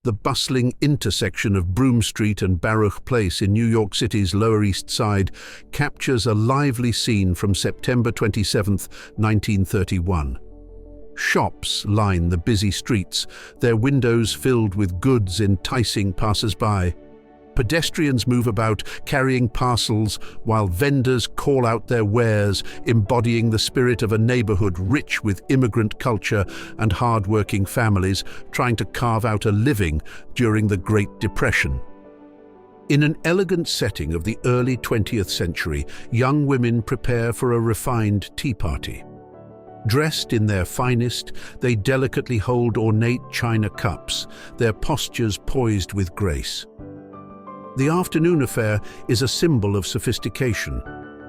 The bustling intersection of Broome Street and Baruch Place in New York City's Lower East Side captures a lively scene from September 27, 1931. Shops line the busy streets, their windows filled with goods enticing passers-by. Pedestrians move about, carrying parcels, while vendors call out their wares, embodying the spirit of a neighborhood rich with immigrant culture and hard-working families trying to carve out a living during the Great Depression. In an elegant setting of the early 20th century, young women prepare for a refined tea party. Dressed in their finest, they delicately hold ornate china cups, their postures poised with grace. The afternoon affair is a symbol of sophistication,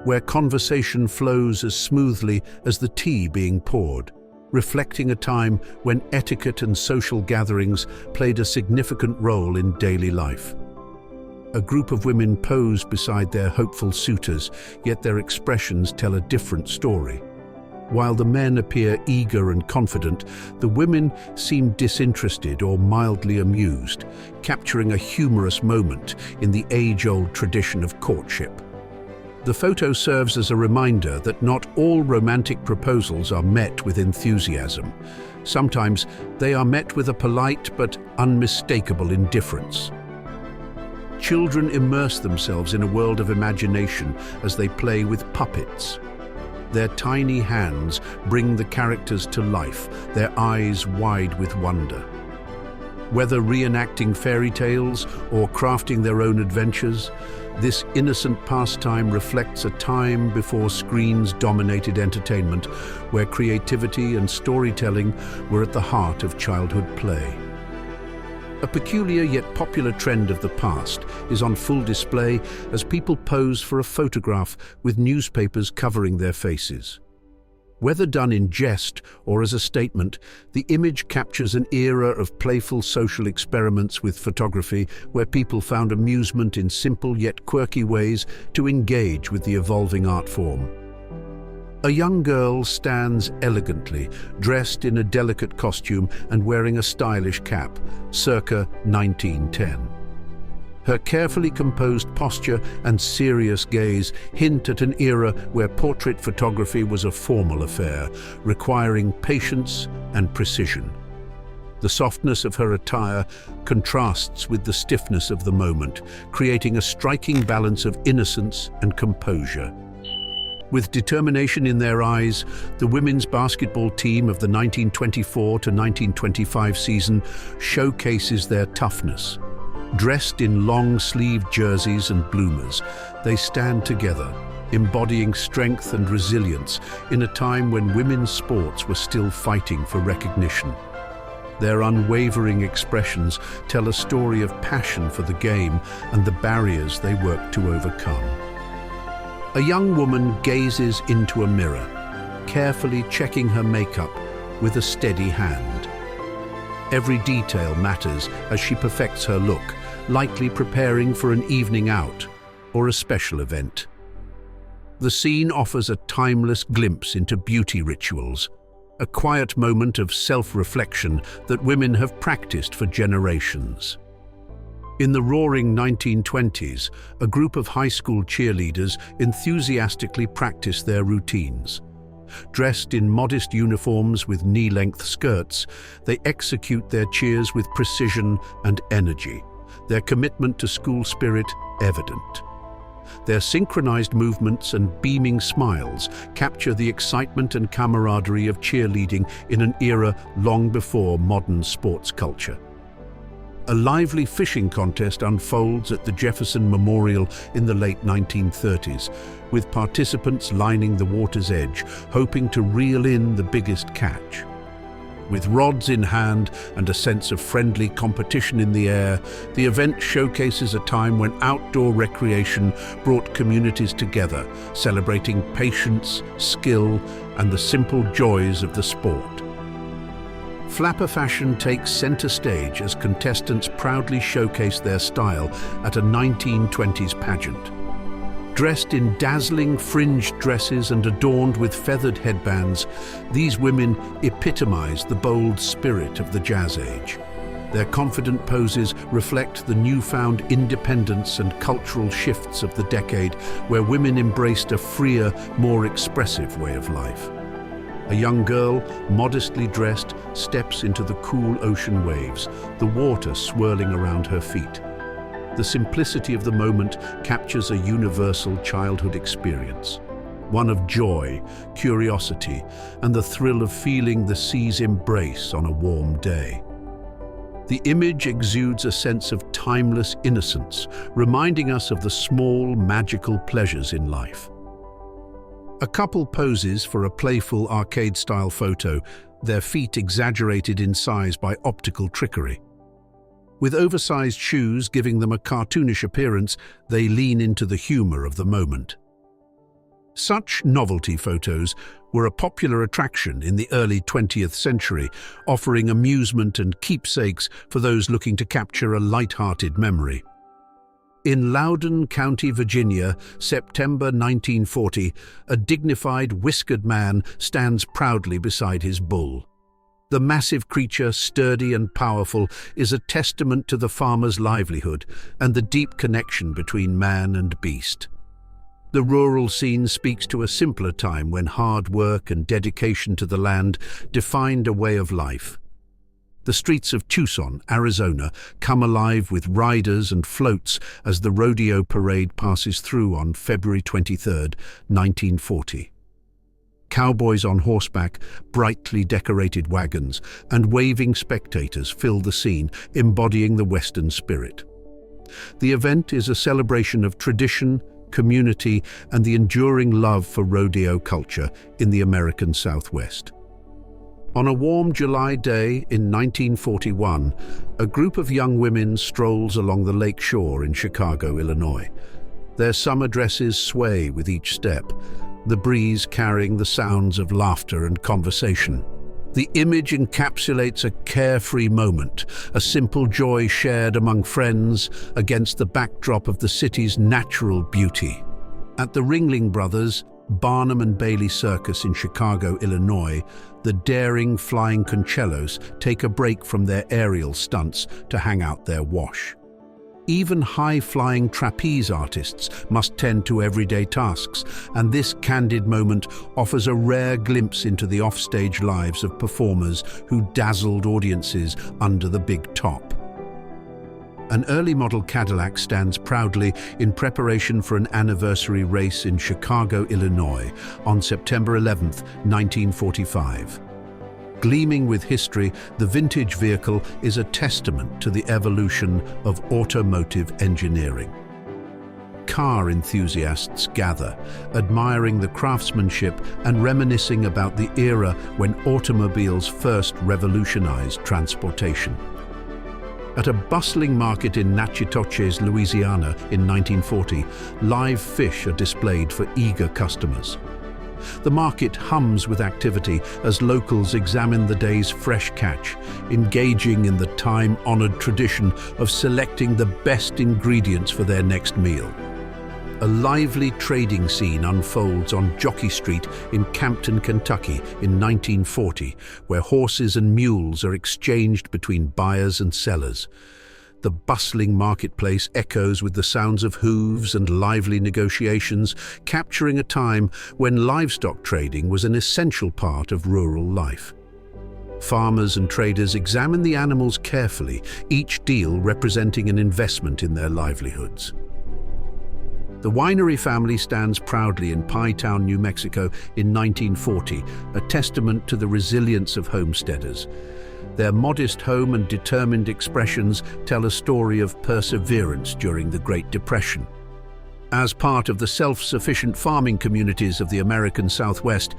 where conversation flows as smoothly as the tea being poured, reflecting a time when etiquette and social gatherings played a significant role in daily life. A group of women pose beside their hopeful suitors, yet their expressions tell a different story. While the men appear eager and confident, the women seem disinterested or mildly amused, capturing a humorous moment in the age-old tradition of courtship. The photo serves as a reminder that not all romantic proposals are met with enthusiasm. Sometimes they are met with a polite but unmistakable indifference. Children immerse themselves in a world of imagination as they play with puppets. Their tiny hands bring the characters to life, their eyes wide with wonder. Whether reenacting fairy tales or crafting their own adventures, this innocent pastime reflects a time before screens dominated entertainment, where creativity and storytelling were at the heart of childhood play. A peculiar yet popular trend of the past is on full display as people pose for a photograph with newspapers covering their faces. Whether done in jest or as a statement, the image captures an era of playful social experiments with photography where people found amusement in simple yet quirky ways to engage with the evolving art form. A young girl stands elegantly, dressed in a delicate costume and wearing a stylish cap, circa 1910. Her carefully composed posture and serious gaze hint at an era where portrait photography was a formal affair, requiring patience and precision. The softness of her attire contrasts with the stiffness of the moment, creating a striking balance of innocence and composure. With determination in their eyes, the women's basketball team of the 1924 to 1925 season showcases their toughness. Dressed in long-sleeved jerseys and bloomers, they stand together, embodying strength and resilience in a time when women's sports were still fighting for recognition. Their unwavering expressions tell a story of passion for the game and the barriers they work to overcome. A young woman gazes into a mirror, carefully checking her makeup with a steady hand. Every detail matters as she perfects her look, likely preparing for an evening out or a special event. The scene offers a timeless glimpse into beauty rituals, a quiet moment of self-reflection that women have practiced for generations. In the roaring 1920s, a group of high school cheerleaders enthusiastically practice their routines. Dressed in modest uniforms with knee-length skirts, they execute their cheers with precision and energy, their commitment to school spirit evident. Their synchronized movements and beaming smiles capture the excitement and camaraderie of cheerleading in an era long before modern sports culture. A lively fishing contest unfolds at the Jefferson Memorial in the late 1930s, with participants lining the water's edge, hoping to reel in the biggest catch. With rods in hand and a sense of friendly competition in the air, the event showcases a time when outdoor recreation brought communities together, celebrating patience, skill, and the simple joys of the sport. Flapper fashion takes center stage as contestants proudly showcase their style at a 1920s pageant. Dressed in dazzling fringed dresses and adorned with feathered headbands, these women epitomize the bold spirit of the Jazz Age. Their confident poses reflect the newfound independence and cultural shifts of the decade, where women embraced a freer, more expressive way of life. A young girl, modestly dressed, steps into the cool ocean waves, the water swirling around her feet. The simplicity of the moment captures a universal childhood experience, one of joy, curiosity, and the thrill of feeling the sea's embrace on a warm day. The image exudes a sense of timeless innocence, reminding us of the small, magical pleasures in life. A couple poses for a playful arcade-style photo, their feet exaggerated in size by optical trickery. With oversized shoes giving them a cartoonish appearance, they lean into the humor of the moment. Such novelty photos were a popular attraction in the early 20th century, offering amusement and keepsakes for those looking to capture a light-hearted memory. In Loudoun County, Virginia, September 1940, a dignified, whiskered man stands proudly beside his bull. The massive creature, sturdy and powerful, is a testament to the farmer's livelihood and the deep connection between man and beast. The rural scene speaks to a simpler time when hard work and dedication to the land defined a way of life. The streets of Tucson, Arizona, come alive with riders and floats as the rodeo parade passes through on February 23, 1940. Cowboys on horseback, brightly decorated wagons, and waving spectators fill the scene, embodying the Western spirit. The event is a celebration of tradition, community, and the enduring love for rodeo culture in the American Southwest. On a warm July day in 1941, a group of young women strolls along the lake shore in Chicago, Illinois. Their summer dresses sway with each step, the breeze carrying the sounds of laughter and conversation. The image encapsulates a carefree moment, a simple joy shared among friends against the backdrop of the city's natural beauty. At the Ringling Brothers' Barnum and Bailey Circus in Chicago, Illinois, the daring flying Conchellos take a break from their aerial stunts to hang out their wash. Even high-flying trapeze artists must tend to everyday tasks, and this candid moment offers a rare glimpse into the offstage lives of performers who dazzled audiences under the big top. An early model Cadillac stands proudly in preparation for an anniversary race in Chicago, Illinois, on September 11, 1945. Gleaming with history, the vintage vehicle is a testament to the evolution of automotive engineering. Car enthusiasts gather, admiring the craftsmanship and reminiscing about the era when automobiles first revolutionized transportation. At a bustling market in Natchitoches, Louisiana in 1940, live fish are displayed for eager customers. The market hums with activity as locals examine the day's fresh catch, engaging in the time-honored tradition of selecting the best ingredients for their next meal. A lively trading scene unfolds on Jockey Street in Campton, Kentucky in 1940, where horses and mules are exchanged between buyers and sellers. The bustling marketplace echoes with the sounds of hooves and lively negotiations, capturing a time when livestock trading was an essential part of rural life. Farmers and traders examine the animals carefully, each deal representing an investment in their livelihoods. The winery family stands proudly in Pie Town, New Mexico in 1940, a testament to the resilience of homesteaders. Their modest home and determined expressions tell a story of perseverance during the Great Depression. As part of the self-sufficient farming communities of the American Southwest,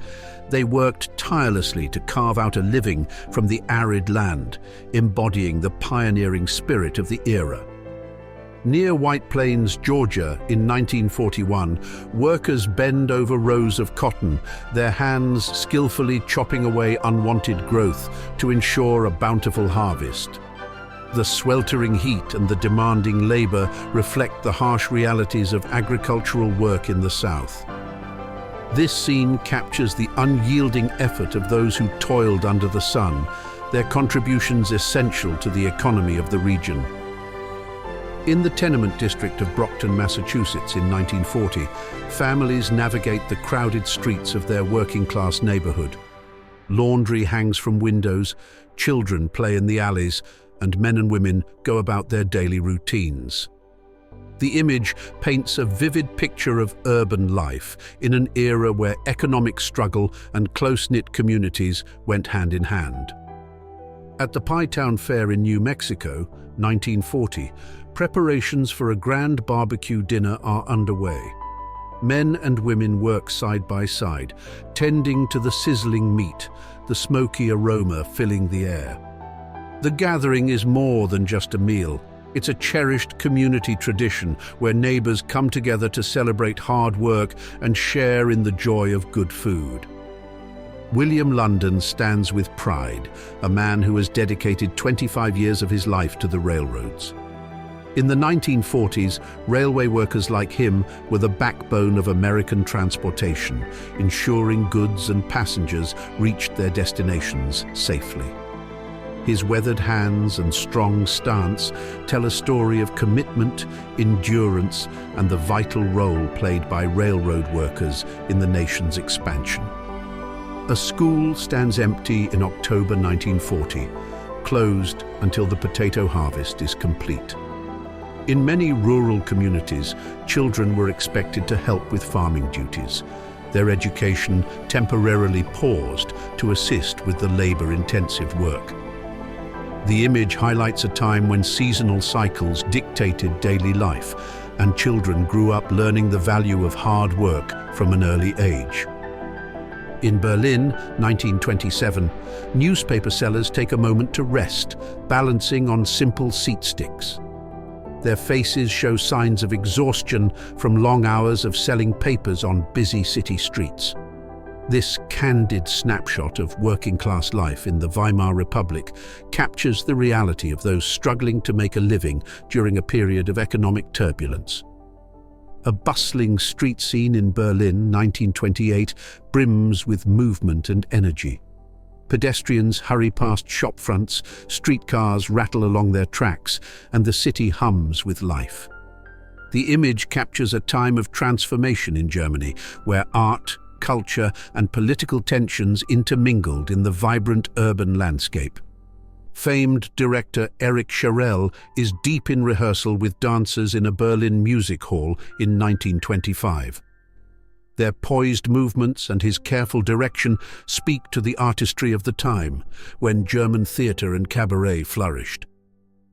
they worked tirelessly to carve out a living from the arid land, embodying the pioneering spirit of the era. Near White Plains, Georgia, in 1941, workers bend over rows of cotton, their hands skillfully chopping away unwanted growth to ensure a bountiful harvest. The sweltering heat and the demanding labor reflect the harsh realities of agricultural work in the South. This scene captures the unyielding effort of those who toiled under the sun, their contributions essential to the economy of the region. In the tenement district of Brockton, Massachusetts in 1940, families navigate the crowded streets of their working-class neighborhood. Laundry hangs from windows, children play in the alleys, and men and women go about their daily routines. The image paints a vivid picture of urban life in an era where economic struggle and close-knit communities went hand in hand. At the Pie Town Fair in New Mexico, 1940, preparations for a grand barbecue dinner are underway. Men and women work side by side, tending to the sizzling meat, the smoky aroma filling the air. The gathering is more than just a meal. It's a cherished community tradition where neighbors come together to celebrate hard work and share in the joy of good food. William London stands with pride, a man who has dedicated 25 years of his life to the railroads. In the 1940s, railway workers like him were the backbone of American transportation, ensuring goods and passengers reached their destinations safely. His weathered hands and strong stance tell a story of commitment, endurance, and the vital role played by railroad workers in the nation's expansion. A school stands empty in October 1940, closed until the potato harvest is complete. In many rural communities, children were expected to help with farming duties. Their education temporarily paused to assist with the labor-intensive work. The image highlights a time when seasonal cycles dictated daily life, and children grew up learning the value of hard work from an early age. In Berlin, 1927, newspaper sellers take a moment to rest, balancing on simple seat sticks. Their faces show signs of exhaustion from long hours of selling papers on busy city streets. This candid snapshot of working-class life in the Weimar Republic captures the reality of those struggling to make a living during a period of economic turbulence. A bustling street scene in Berlin, 1928, brims with movement and energy. Pedestrians hurry past shop fronts, streetcars rattle along their tracks, and the city hums with life. The image captures a time of transformation in Germany, where art, culture, and political tensions intermingled in the vibrant urban landscape. Famed director Erich Scherell is deep in rehearsal with dancers in a Berlin music hall in 1925. Their poised movements and his careful direction speak to the artistry of the time, when German theatre and cabaret flourished.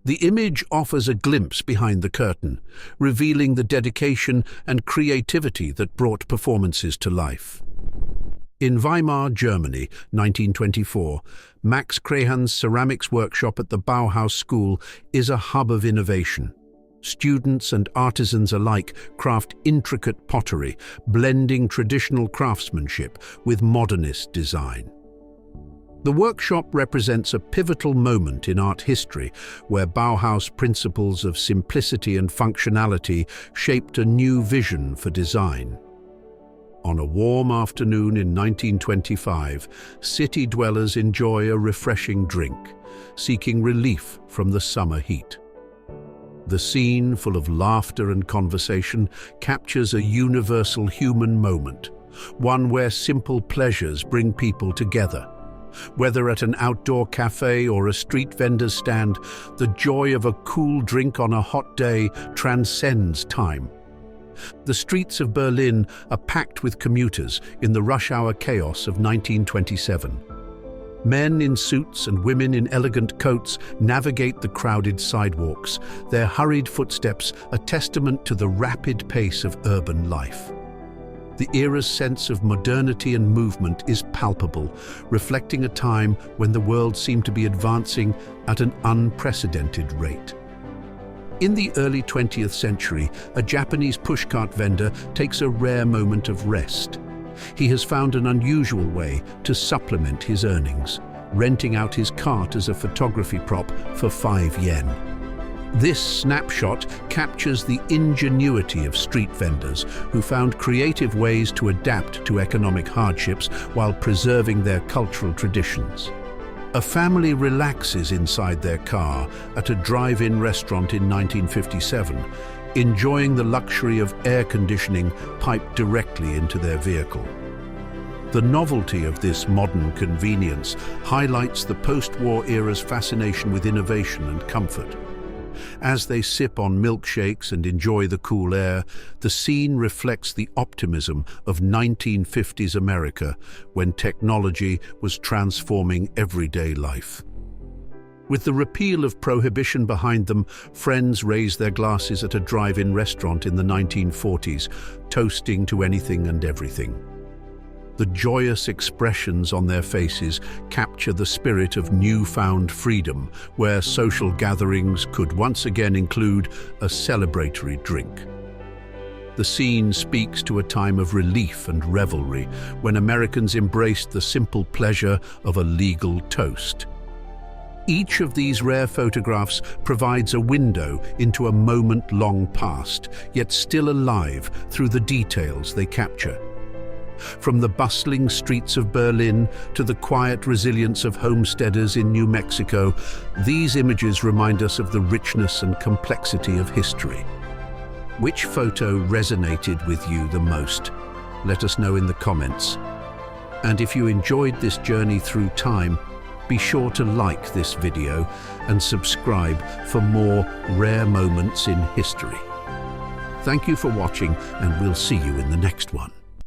The image offers a glimpse behind the curtain, revealing the dedication and creativity that brought performances to life. In Weimar, Germany, 1924, Max Krahan's ceramics workshop at the Bauhaus School is a hub of innovation. Students and artisans alike craft intricate pottery, blending traditional craftsmanship with modernist design. The workshop represents a pivotal moment in art history, where Bauhaus principles of simplicity and functionality shaped a new vision for design. On a warm afternoon in 1925, city dwellers enjoy a refreshing drink, seeking relief from the summer heat. The scene, full of laughter and conversation, captures a universal human moment, one where simple pleasures bring people together. Whether at an outdoor cafe or a street vendor's stand, the joy of a cool drink on a hot day transcends time. The streets of Berlin are packed with commuters in the rush-hour chaos of 1927. Men in suits and women in elegant coats navigate the crowded sidewalks, their hurried footsteps a testament to the rapid pace of urban life. The era's sense of modernity and movement is palpable, reflecting a time when the world seemed to be advancing at an unprecedented rate. In the early 20th century, a Japanese pushcart vendor takes a rare moment of rest. He has found an unusual way to supplement his earnings, renting out his cart as a photography prop for 5 yen. This snapshot captures the ingenuity of street vendors who found creative ways to adapt to economic hardships while preserving their cultural traditions. A family relaxes inside their car at a drive-in restaurant in 1957, enjoying the luxury of air conditioning piped directly into their vehicle. The novelty of this modern convenience highlights the post-war era's fascination with innovation and comfort. As they sip on milkshakes and enjoy the cool air, the scene reflects the optimism of 1950s America, when technology was transforming everyday life. With the repeal of prohibition behind them, friends raised their glasses at a drive-in restaurant in the 1940s, toasting to anything and everything. The joyous expressions on their faces capture the spirit of newfound freedom, where social gatherings could once again include a celebratory drink. The scene speaks to a time of relief and revelry, when Americans embraced the simple pleasure of a legal toast. Each of these rare photographs provides a window into a moment long past, yet still alive through the details they capture. From the bustling streets of Berlin to the quiet resilience of homesteaders in New Mexico, these images remind us of the richness and complexity of history. Which photo resonated with you the most? Let us know in the comments. And if you enjoyed this journey through time, be sure to like this video and subscribe for more rare moments in history. Thank you for watching, and we'll see you in the next one.